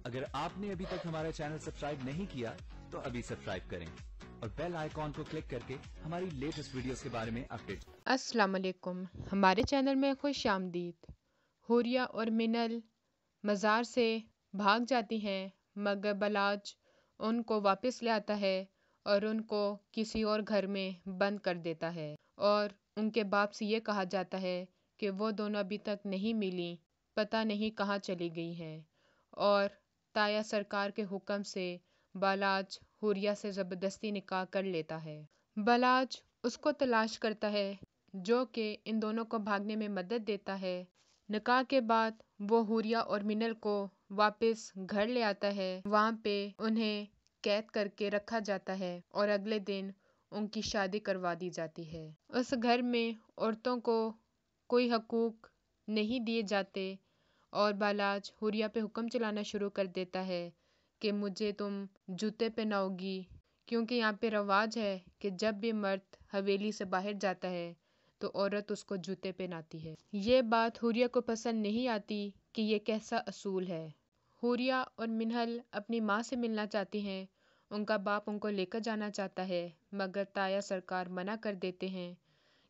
اگر آپ نے ابھی تک ہمارا چینل سبسکرائب نہیں کیا تو ابھی سبسکرائب کریں اور بیل آئیکن کو کلک کر کے ہماری لیٹسٹ ویڈیوز کے بارے میں اپڈیٹ۔ السلام علیکم، ہمارے چینل میں خوش آمدید۔ حوریہ اور منل مزار سے بھاگ جاتی ہیں مگر بلاج ان کو واپس لے آتا ہے اور ان کو کسی اور گھر میں بند کر دیتا ہے، اور ان کے باپ سے یہ کہا جاتا ہے کہ وہ دونوں ابھی تک نہیں ملی، پتہ نہیں کہاں چلی گئی ہیں، اور تایا سرکار کے حکم سے بالاج حوریہ سے زبردستی نکاح کر لیتا ہے۔ بالاج اس کو تلاش کرتا ہے جو کہ ان دونوں کو بھاگنے میں مدد دیتا ہے۔ نکاح کے بعد وہ حوریہ اور منل کو واپس گھر لے آتا ہے، وہاں پہ انہیں قید کر کے رکھا جاتا ہے اور اگلے دن ان کی شادی کروا دی جاتی ہے۔ اس گھر میں عورتوں کو کوئی حقوق نہیں دیے جاتے اور بالاج حوریہ پہ حکم چلانا شروع کر دیتا ہے کہ مجھے تم جوتے پہناؤ گی، کیونکہ یہاں پہ رواج ہے کہ جب بھی مرد حویلی سے باہر جاتا ہے تو عورت اس کو جوتے پہناتی ہے۔ یہ بات حوریہ کو پسند نہیں آتی کہ یہ کیسا اصول ہے۔ حوریہ اور منل اپنی ماں سے ملنا چاہتی ہیں، ان کا باپ ان کو لے کر جانا چاہتا ہے مگر تایا سرکار منع کر دیتے ہیں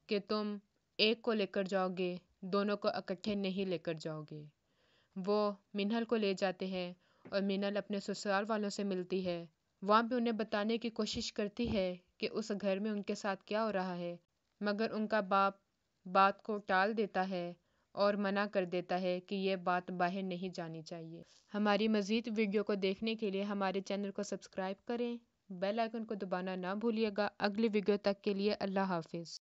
کہ تم ایک کو لے کر جاؤ گے، دونوں کو اکٹھے نہیں لے کر جاؤ گے۔ وہ منل کو لے جاتے ہیں اور منل اپنے سسرال والوں سے ملتی ہے، وہاں پہ انہیں بتانے کی کوشش کرتی ہے کہ اس گھر میں ان کے ساتھ کیا ہو رہا ہے، مگر ان کا باپ بات کو ٹال دیتا ہے اور منع کر دیتا ہے کہ یہ بات باہر نہیں جانی چاہیے۔ ہماری مزید ویڈیو کو دیکھنے کے لیے ہمارے چینل کو سبسکرائب کریں، بیل آئیکن کو دبانا نہ بھولیے گا۔ اگلی ویڈیو تک کے لیے اللہ حافظ۔